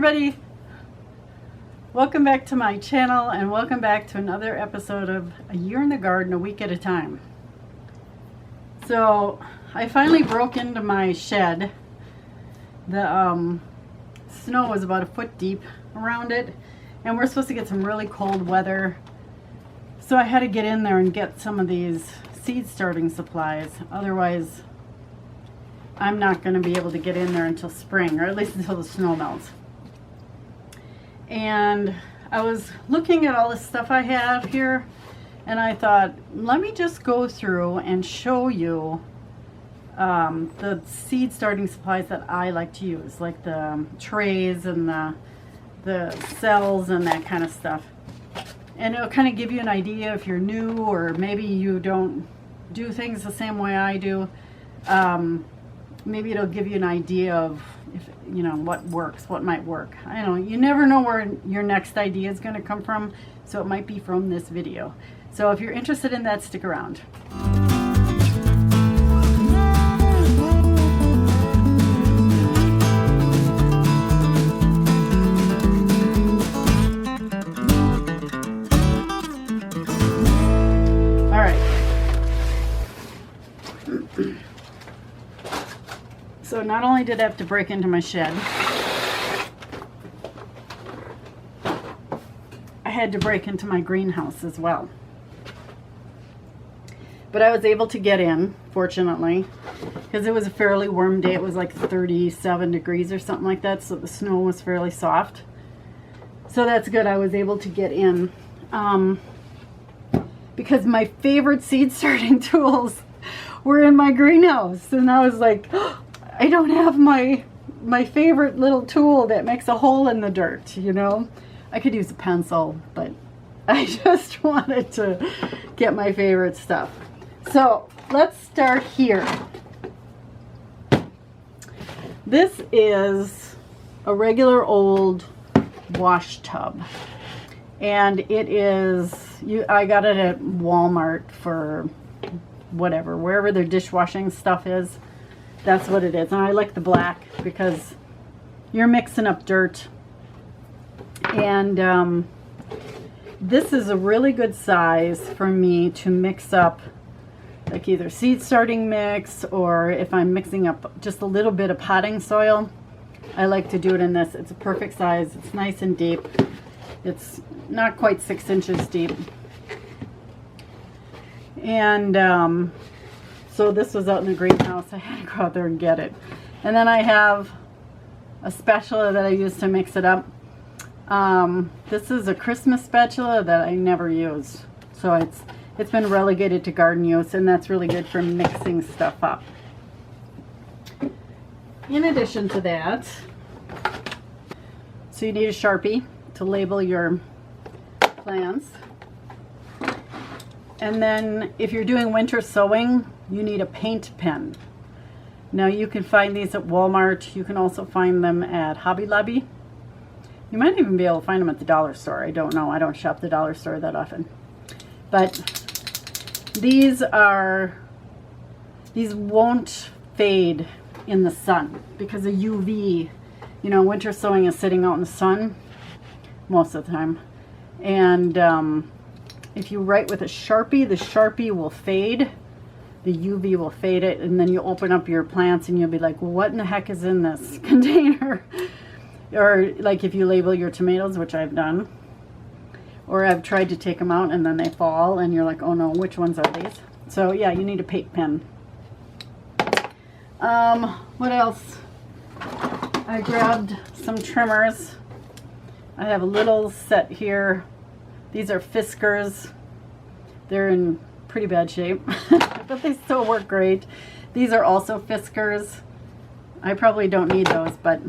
everybody, welcome back to my channel and welcome back to another episode of A Year in the Garden, a week at a time. So I finally broke into my shed. The snow was about a foot deep around it and we're supposed to get some really cold weather, so I had to get in there and get some of these seed starting supplies. Otherwise I'm not going to be able to get in there until spring, or at least until the snow melts. And I was looking at all the stuff I have here and I thought, let me just go through and show you the seed starting supplies that I like to use, like the trays and the cells and that kind of stuff. And it'll kind of give you an idea if you're new or maybe you don't do things the same way I do. Maybe it'll give you an idea of, if you know, what works, what might work. I don't know, you never know where your next idea is going to come from, so it might be from this video. So if you're interested in that, stick around. All right. So not only did I have to break into my shed, I had to break into my greenhouse as well. But I was able to get in, fortunately, because it was a fairly warm day. It was like 37 degrees or something like that, so the snow was fairly soft. So that's good, I was able to get in. Because my favorite seed starting tools were in my greenhouse. And I was like, oh, I don't have my favorite little tool that makes a hole in the dirt, you know. I could use a pencil, but I just wanted to get my favorite stuff. So let's start here. This is a regular old wash tub. And it is, I got it at Walmart for whatever, wherever their dishwashing stuff is. That's what it is. And I like the black because you're mixing up dirt. And this is a really good size for me to mix up like either seed starting mix, or if I'm mixing up just a little bit of potting soil, I like to do it in this. It's a perfect size. It's nice and deep. It's not quite 6 inches deep. And so this was out in the greenhouse. I had to go out there and get it. And then I have a spatula that I use to mix it up. This is a Christmas spatula that I never use. So it's been relegated to garden use, and that's really good for mixing stuff up. In addition to that, so you need a Sharpie to label your plants. And then if you're doing winter sowing, you need a paint pen. Now you can find these at Walmart. You can also find them at Hobby Lobby. You might even be able to find them at the dollar store. I don't know. I don't shop the dollar store that often. But these won't fade in the sun because of UV. You know, winter sowing is sitting out in the sun most of the time. And if you write with a Sharpie, the Sharpie will fade. The UV will fade it, and then you open up your plants and you'll be like, what in the heck is in this container? Or like if you label your tomatoes, which I've done, or I've tried to take them out and then they fall and you're like, oh no, which ones are these? So yeah, you need a paint pen. What else? I grabbed some trimmers. I have a little set here. These are Fiskars. They're in pretty bad shape, but they still work great. These are also Fiskars. I probably don't need those, but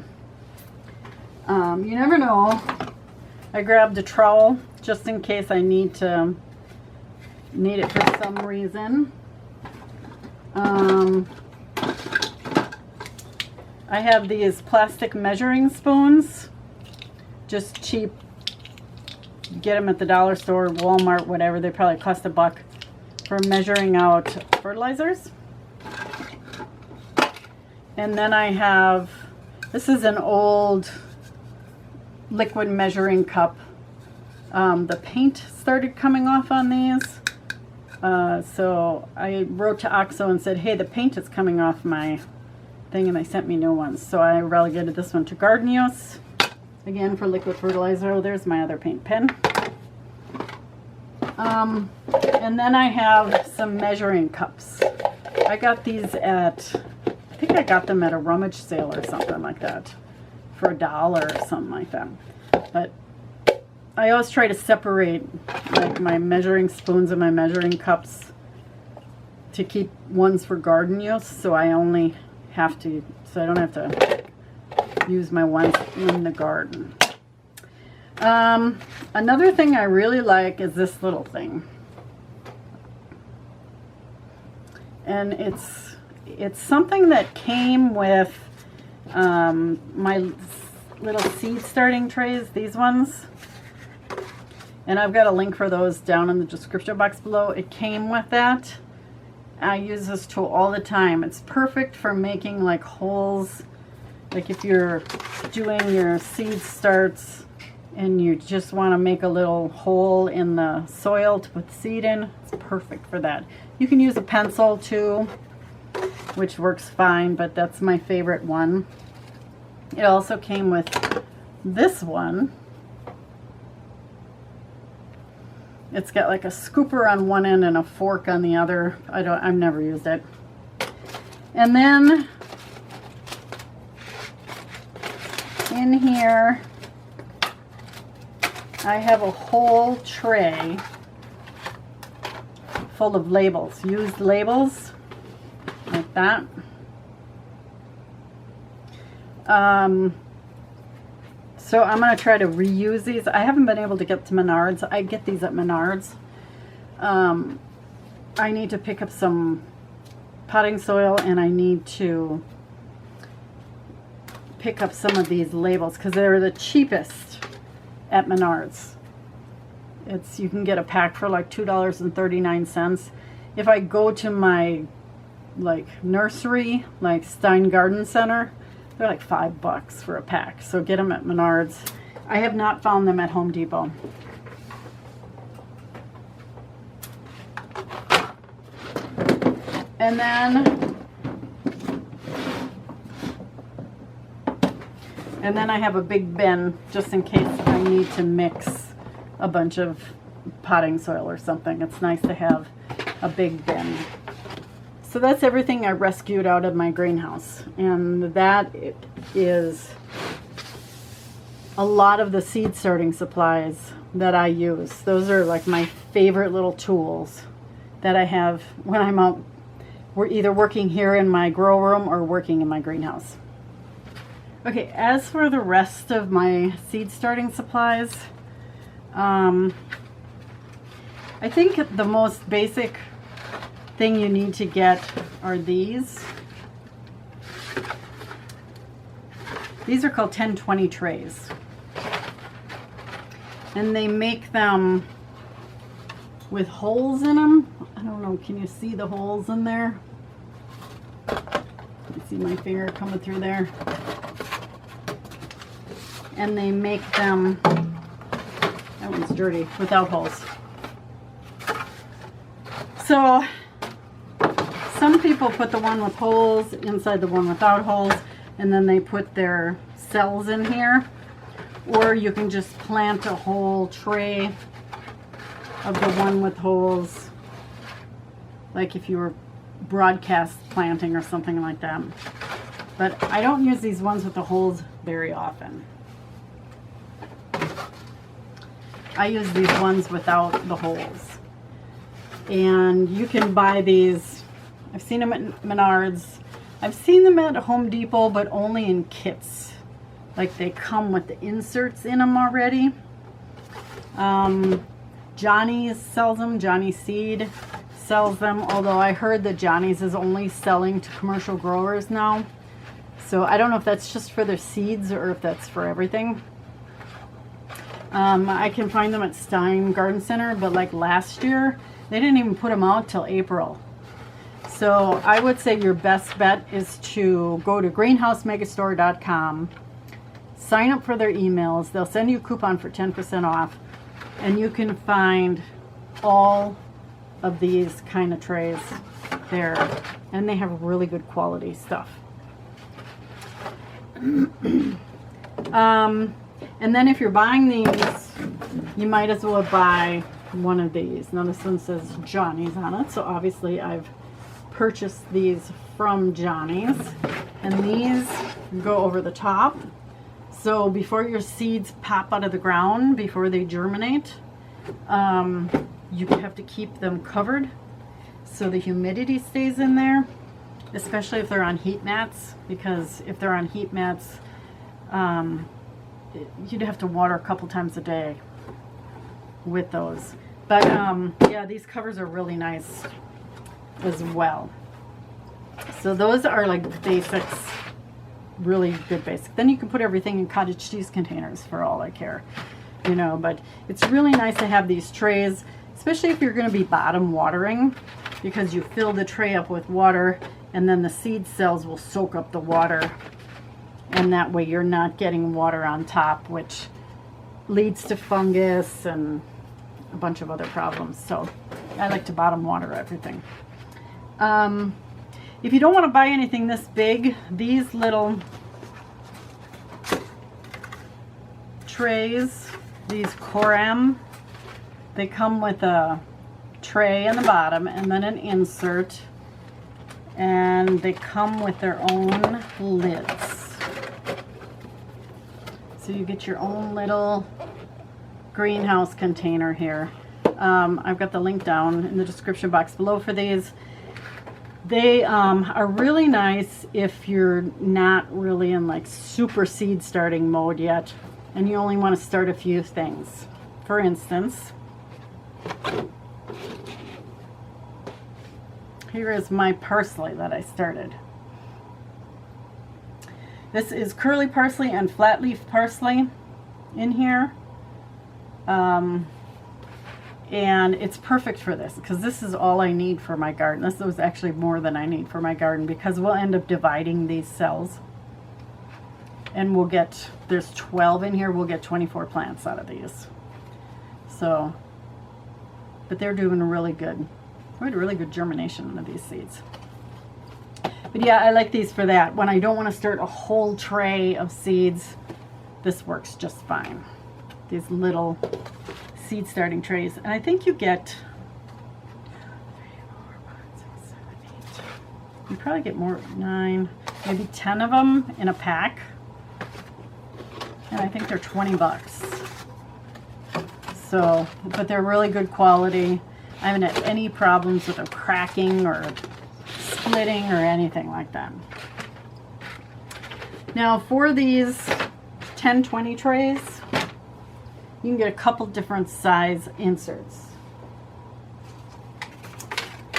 you never know. I grabbed a trowel just in case I need it for some reason. I have these plastic measuring spoons, just cheap. You get them at the dollar store, Walmart, whatever. They probably cost $1 for measuring out fertilizers. And then I have, this is an old liquid measuring cup. The paint started coming off on these. So I wrote to OXO and said, hey, the paint is coming off my thing, and they sent me new ones. So I relegated this one to garden use. Again, for liquid fertilizer. Oh, there's my other paint pen. And then I have some measuring cups. I got these at, I think I got them at a rummage sale or something like that for $1 or something like that. But I always try to separate like my measuring spoons and my measuring cups to keep ones for garden use, so I only have to, so I don't have to use my ones in the garden. Another thing I really like is this little thing. And it's something that came with my little seed starting trays, these ones. And I've got a link for those down in the description box below. It came with that. I use this tool all the time. It's perfect for making like holes, like if you're doing your seed starts and you just want to make a little hole in the soil to put the seed in. It's perfect for that. You can use a pencil too, which works fine, but that's my favorite one. It also came with this one. It's got like a scooper on one end and a fork on the other. I've never used it. And then in here, I have a whole tray full of labels, used labels, like that. So I'm going to try to reuse these. I haven't been able to get to Menards. I get these at Menards. I need to pick up some potting soil, and I need to pick up some of these labels because they're the cheapest at Menards. You can get a pack for like $2.39. If I go to my like nursery, like Stein Garden Center, they're like $5 for a pack. So get them at Menards. I have not found them at Home Depot. And then I have a big bin just in case I need to mix a bunch of potting soil or something. It's nice to have a big bin. So that's everything I rescued out of my greenhouse, and that is a lot of the seed starting supplies that I use. Those are like my favorite little tools that I have when I'm out. We're either working here in my grow room or working in my greenhouse. Okay, as for the rest of my seed starting supplies, I think the most basic thing you need to get are these. These are called 1020 trays. And they make them with holes in them. I don't know, can you see the holes in there? You see my finger coming through there. And they make them, that one's dirty, without holes. So some people put the one with holes inside the one without holes, and then they put their cells in here. Or you can just plant a whole tray of the one with holes, like if you were broadcast planting or something like that. But I don't use these ones with the holes very often. I use these ones without the holes. And you can buy these. I've seen them at Menards. I've seen them at Home Depot, but only in kits. Like they come with the inserts in them already. Johnny's sells them. Johnny Seed sells them. Although I heard that Johnny's is only selling to commercial growers now. So I don't know if that's just for their seeds or if that's for everything. I can find them at Stein Garden Center, but like last year, they didn't even put them out till April. So I would say your best bet is to go to greenhousemegastore.com, sign up for their emails. They'll send you a coupon for 10% off, and you can find all of these kind of trays there, and they have really good quality stuff. And then if you're buying these, you might as well buy one of these. Now this one says Johnny's on it, so obviously I've purchased these from Johnny's, and these go over the top. So before your seeds pop out of the ground, before they germinate, you have to keep them covered so the humidity stays in there, especially if they're on heat mats, because if they're on heat mats, you'd have to water a couple times a day with those. But yeah, these covers are really nice as well. So those are like basics, really good basics. Then you can put everything in cottage cheese containers for all I care, you know. But it's really nice to have these trays, especially if you're going to be bottom watering, because you fill the tray up with water and then the seed cells will soak up the water, and that way you're not getting water on top, which leads to fungus and a bunch of other problems. So I like to bottom water everything. If you don't want to buy anything this big, these little trays, these Coram, they come with a tray in the bottom and then an insert, and they come with their own lids. So you get your own little greenhouse container here. I've got the link down in the description box below for these. They are really nice if you're not really in like super seed starting mode yet and you only want to start a few things. For instance, here is my parsley that I started. This is curly parsley and flat leaf parsley in here. And it's perfect for this because this is all I need for my garden. This was actually more than I need for my garden because we'll end up dividing these cells. And we'll get, there's 12 in here, we'll get 24 plants out of these. So, but they're doing really good. We had really good germination of these seeds. But yeah, I like these for that. When I don't want to start a whole tray of seeds, this works just fine. These little seed starting trays. And I think you get 3, 4, 5, 6, 7, 8. You probably get more, 9, maybe 10 of them in a pack. And I think they're 20 bucks. So, but they're really good quality. I haven't had any problems with them cracking or splitting or anything like that. Now for these 10-20 trays, you can get a couple different size inserts.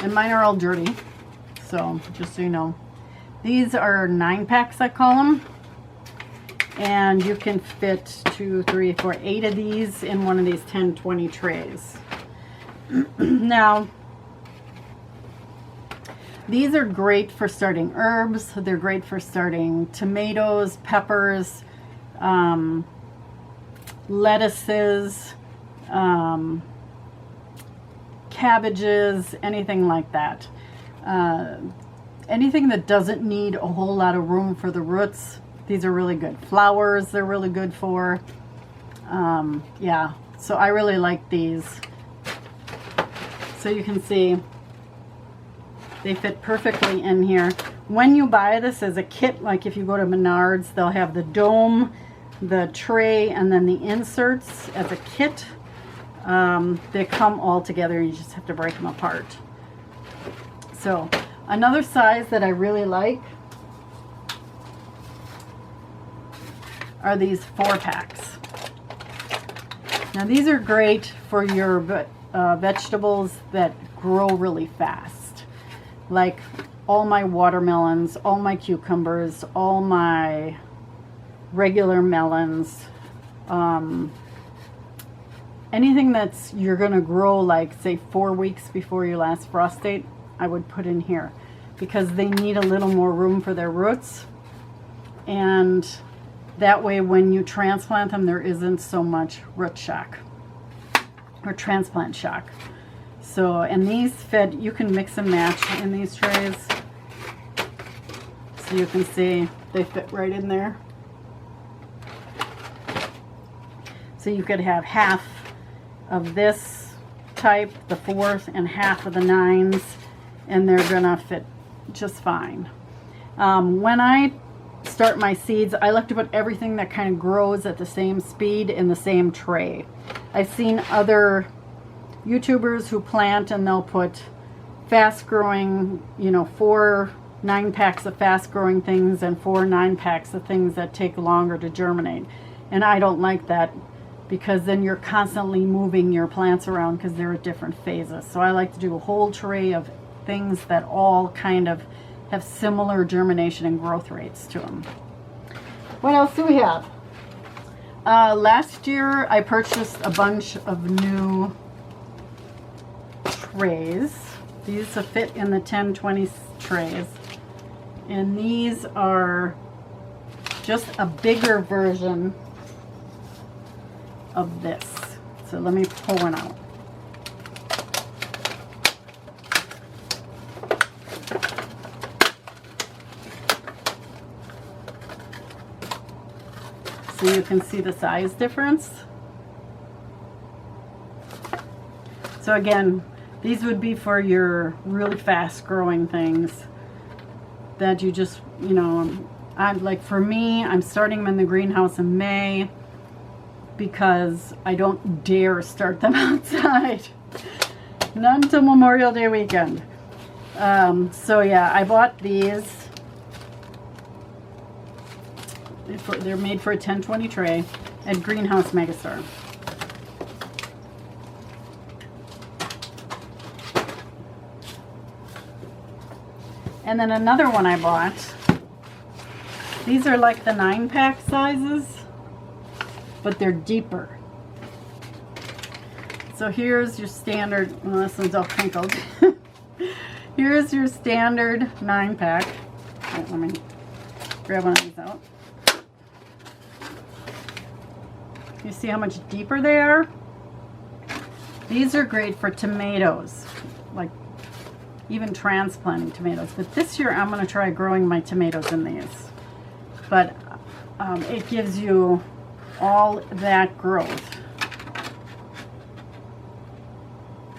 And mine are all dirty, so just so you know. These are 9-packs, I call them. And you can fit 2, 3, 4, 8 of these in one of these 10-20 trays. Now, these are great for starting herbs. They're great for starting tomatoes, peppers, lettuces, cabbages, anything like that. Anything that doesn't need a whole lot of room for the roots, these are really good. Flowers, they're really good for. Yeah, so I really like these. So you can see they fit perfectly in here. When you buy this as a kit, like if you go to Menards, they'll have the dome, the tray, and then the inserts as a kit. They come all together. You just have to break them apart. So another size that I really like are these 4-packs. Now these are great for your vegetables that grow really fast. Like all my watermelons, all my cucumbers, all my regular melons, anything that's you're gonna grow like say 4 weeks before your last frost date, I would put in here because they need a little more room for their roots, and That way when you transplant them, there isn't so much root shock or transplant shock. So, and these fit, you can mix and match in these trays. So you can see they fit right in there. So you could have half of this type, the 4th, and half of the 9s, and they're gonna fit just fine. When I start my seeds, I like to put everything that kind of grows at the same speed in the same tray. I've seen other YouTubers who plant and they'll put fast growing, you know, 4 9-packs of fast growing things and 4 9-packs of things that take longer to germinate. And I don't like that, because then you're constantly moving your plants around because they're at different phases. So I like to do a whole tray of things that all kind of have similar germination and growth rates to them. What else do we have? Last year I purchased a bunch of new trays. These fit in the 10-20 trays. And these are just a bigger version of this. So let me pull one out. So you can see the size difference. So again, these would be for your really fast growing things that you just, you know, like for me, I'm starting them in the greenhouse in May because I don't dare start them outside. Not until Memorial Day weekend. So yeah, I bought these. They're made for a 10-20 tray at Greenhouse Megastore. And then another one I bought. These are like the 9-pack sizes, but they're deeper. So here's your standard, well, this one's all crinkled. Here's your standard 9-pack. Right, let me grab one of these out. You see how much deeper they are? These are great for tomatoes, like even transplanting tomatoes. But this year I'm going to try growing my tomatoes in these. But it gives you all that growth.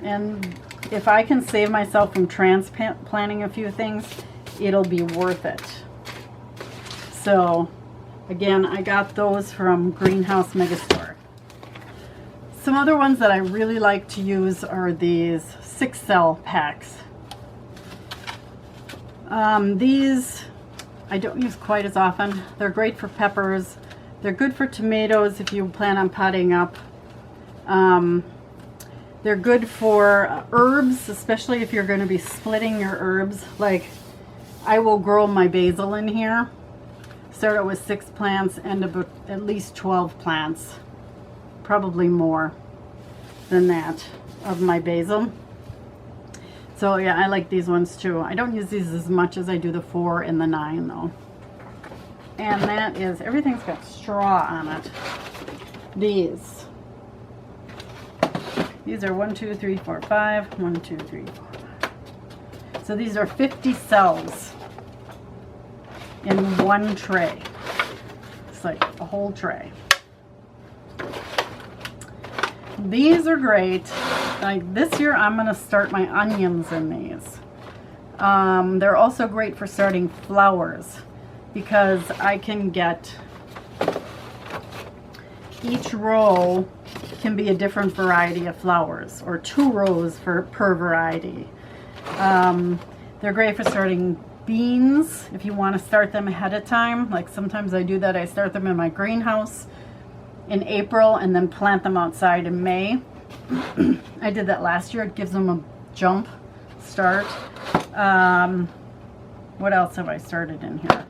And if I can save myself from transplanting a few things, it'll be worth it. So again, I got those from Greenhouse Megastore. Some other ones that I really like to use are these 6-cell packs. These I don't use quite as often. They're great for peppers. They're good for tomatoes if you plan on potting up. They're good for herbs, especially if you're going to be splitting your herbs. Like, I will grow my basil in here. Start out with 6 plants, end up with at least 12 plants. Probably more than that of my basil. So yeah, I like these ones too. I don't use these as much as I do the 4 and the 9 though. And that is, everything's got straw on it. These are 1, 2, 3, 4, 5. 1, 2, 3, 4, 5. So these are 50 cells in one tray. It's like a whole tray. These are great. Like this year I'm going to start my onions in these. They're also great for starting flowers because I can get, each row can be a different variety of flowers, or 2 rows per variety. They're great for starting beans if you want to start them ahead of time. Like sometimes I do that. I start them in my greenhouse in April and then plant them outside in May. I did that last year. It gives them a jump start. What else have I started in here?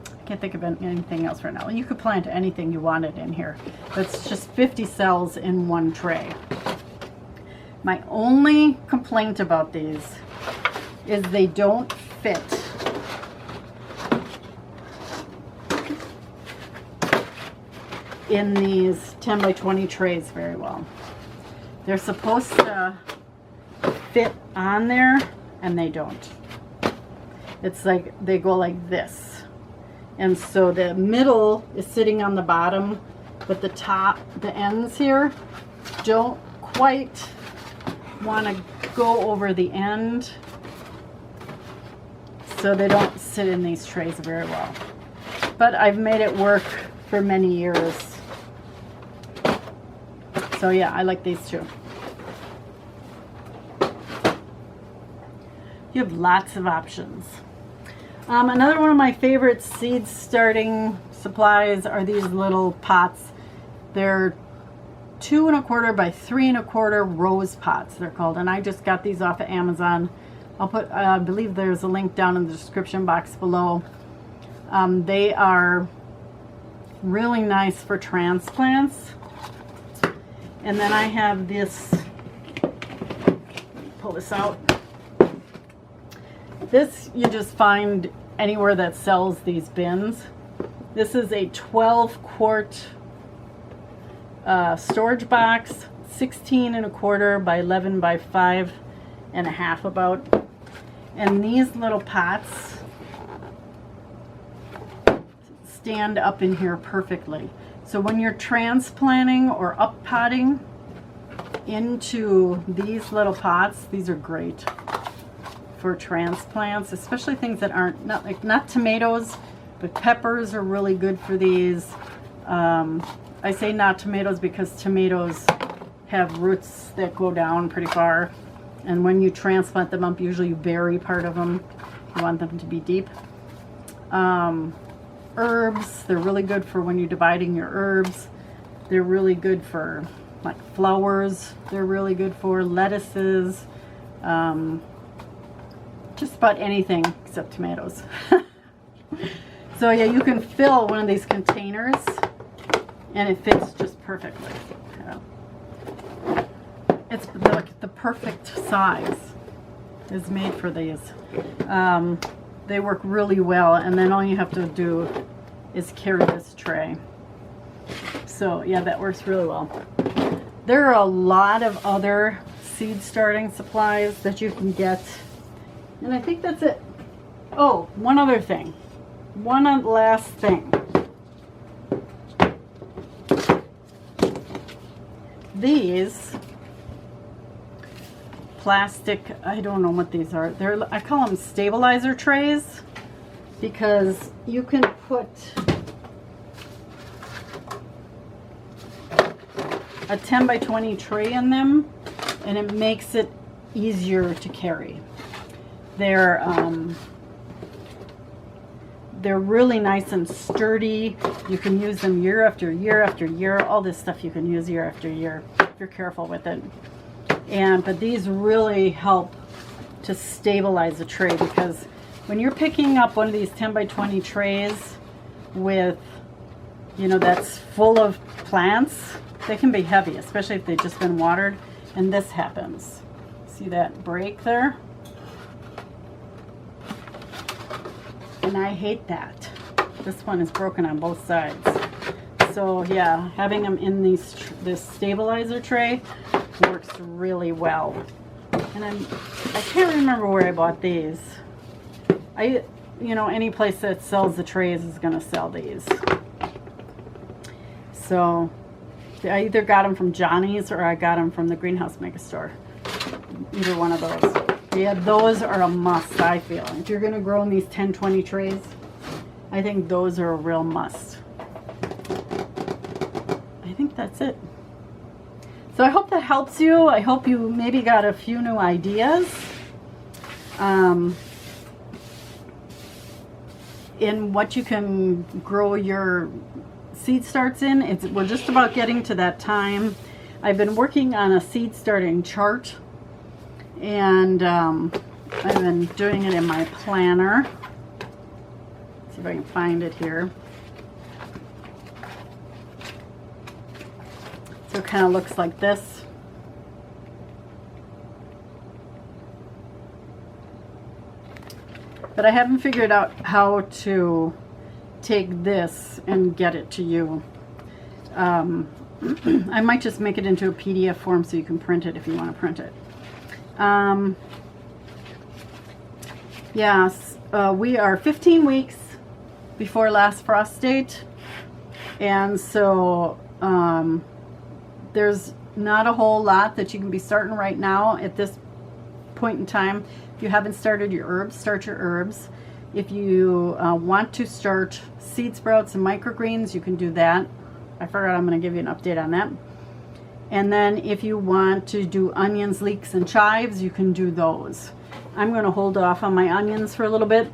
I can't think of anything else right now. You could plant anything you wanted in here. It's just 50 cells in one tray. My only complaint about these is they don't fit in these 10 by 20 trays very well. They're supposed to fit on there, and they don't. It's like they go like this. And so the middle is sitting on the bottom, but the top, the ends here, don't quite want to go over the end. So they don't sit in these trays very well. But I've made it work for many years. So yeah, I like these too. You have lots of options. Another one of my favorite seed starting supplies are these little pots. They're 2 1/4 by 3 1/4 rose pots, they're called, and I just got these off of Amazon. I'll put, I believe there's a link down in the description box below. They are really nice for transplants. And then I have this, pull this out. This you just find anywhere that sells these bins. This is a 12-quart storage box, 16 1/4 by 11 by 5 1/2 about. And these little pots stand up in here perfectly. So when you're transplanting or up potting into these little pots, these are great for transplants, especially things that aren't, not tomatoes, but peppers are really good for these. I say not tomatoes because tomatoes have roots that go down pretty far, and when you transplant them up, usually you bury part of them. You want them to be deep. Herbs, they're really good for when you're dividing your herbs. They're really good for like flowers. They're really good for lettuces. Just about anything except tomatoes. So yeah, you can fill one of these containers and it fits just perfectly. Yeah. It's the perfect size is made for these. They work really well, and then all you have to do is carry this tray. So yeah, that works really well. There are a lot of other seed starting supplies that you can get, and I think that's it. Oh, one other thing. One last thing. These plastic, I don't know what these are. I call them stabilizer trays, because you can put a 10 by 20 tray in them, and it makes it easier to carry. They're really nice and sturdy. You can use them year after year after year. All this stuff you can use year after year if you're careful with it. But these really help to stabilize the tray, because when you're picking up one of these 10 by 20 trays with, you know, that's full of plants, they can be heavy, especially if they've just been watered. And this happens. See that break there? And I hate that. This one is broken on both sides. So yeah, having them in this stabilizer tray works really well. And I can't remember where I bought these. You know, any place that sells the trays is going to sell these. So I either got them from Johnny's or I got them from the Greenhouse Mega Store. Either one of those. Yeah, those are a must, I feel. If you're going to grow in these 10-20 trays, I think those are a real must. I think that's it. So I hope that helps you. I hope you maybe got a few new ideas in what you can grow your seed starts in. We're just about getting to that time. I've been working on a seed starting chart, and I've been doing it in my planner. Let's see if I can find it here. So it kind of looks like this. But I haven't figured out how to take this and get it to you. I might just make it into a PDF form so you can print it if you want to print it. Yes, we are 15 weeks before last frost date, and so there's not a whole lot that you can be starting right now at this point in time. If you haven't started your herbs, start your herbs. If you want to start seed sprouts and microgreens, you can do that. I forgot, I'm going to give you an update on that. And then if you want to do onions, leeks, and chives, you can do those. I'm going to hold off on my onions for a little bit,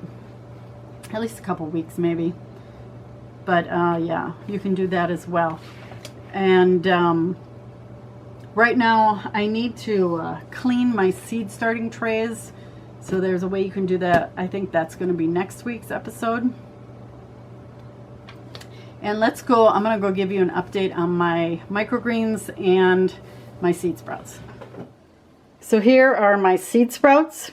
at least a couple weeks maybe. But yeah, you can do that as well. And right now I need to clean my seed starting trays. So there's a way you can do that. I think that's going to be next week's episode. And let's go, I'm going to go give you an update on my microgreens and my seed sprouts. So here are my seed sprouts.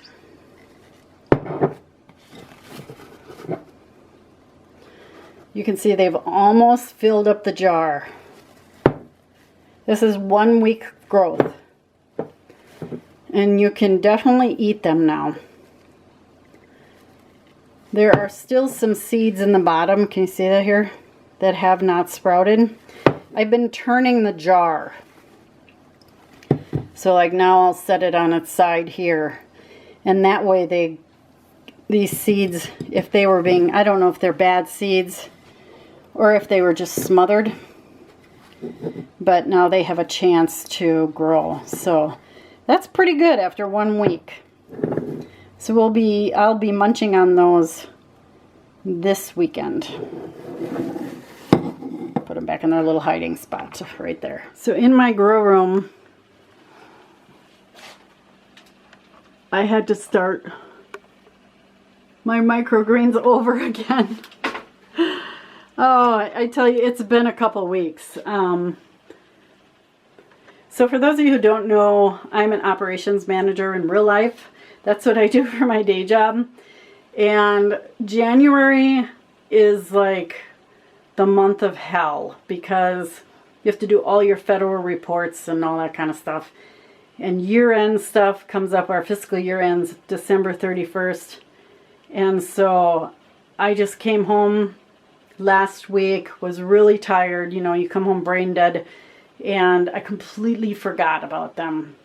You can see they've almost filled up the jar. This is 1 week growth. And you can definitely eat them now. There are still some seeds in the bottom, can you see that here, that have not sprouted. I've been turning the jar. So like now I'll set it on its side here. And that way these seeds, if they were being, I don't know if they're bad seeds or if they were just smothered. But now they have a chance to grow. So that's pretty good after 1 week. So I'll be munching on those this weekend. Put them back in their little hiding spot right there. So in my grow room, I had to start my microgreens over again. Oh, I tell you, it's been a couple weeks. So for those of you who don't know, I'm an operations manager in real life. That's what I do for my day job. And January is like the month of hell because you have to do all your federal reports and all that kind of stuff. And year-end stuff comes up. Our fiscal year ends December 31st. And so I just came home last week, was really tired. You know, you come home brain dead. And I completely forgot about them.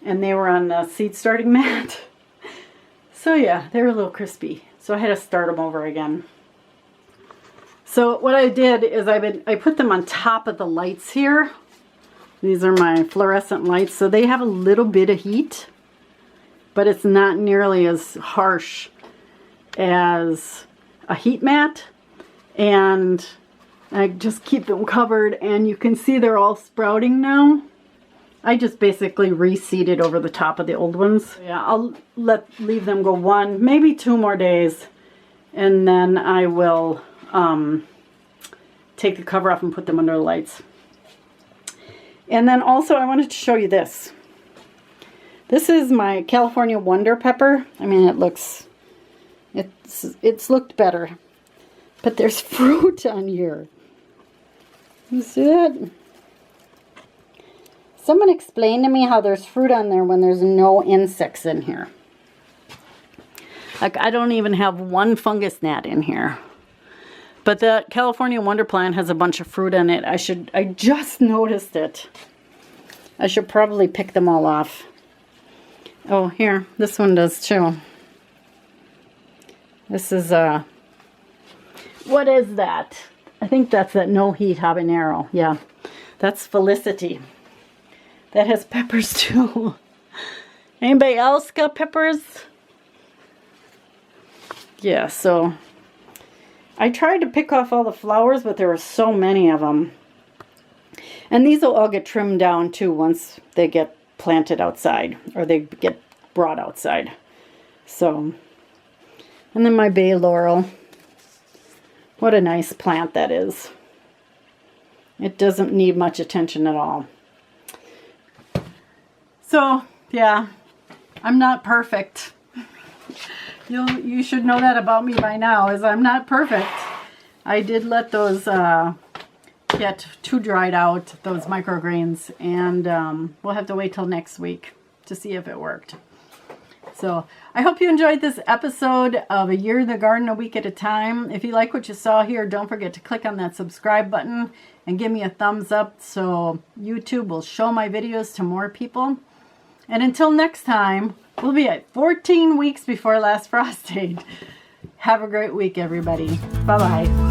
And they were on the seed starting mat. So yeah, they were a little crispy. So I had to start them over again. So what I did is I put them on top of the lights here. These are my fluorescent lights. So they have a little bit of heat, but it's not nearly as harsh as a heat mat. And I just keep them covered, and you can see they're all sprouting now. I just basically reseeded over the top of the old ones. Yeah, I'll leave them go 1, maybe 2 more days, and then I will take the cover off and put them under the lights. And then also I wanted to show you this. This is my California Wonder Pepper. I mean, it's looked better, but there's fruit on here. You see it? Someone explain to me how there's fruit on there when there's no insects in here. Like, I don't even have one fungus gnat in here. But the California Wonder Plant has a bunch of fruit in it. I just noticed it. I should probably pick them all off. Oh, here, this one does too. This is, what is that? I think that's that no heat habanero. Yeah, that's Felicity. That has peppers too. Anybody else got peppers? Yeah, so I tried to pick off all the flowers, but there were so many of them. And these will all get trimmed down too once they get planted outside, or they get brought outside. So, and then my bay laurel. What a nice plant that is. It doesn't need much attention at all. So, yeah, I'm not perfect. You should know that about me by now, is I'm not perfect. I did let those get too dried out, those microgreens, and we'll have to wait till next week to see if it worked. So I hope you enjoyed this episode of A Year in the Garden, a Week at a Time. If you like what you saw here, don't forget to click on that subscribe button and give me a thumbs up so YouTube will show my videos to more people. And until next time, we'll be at 14 weeks before last frost date. Have a great week, everybody. Bye-bye.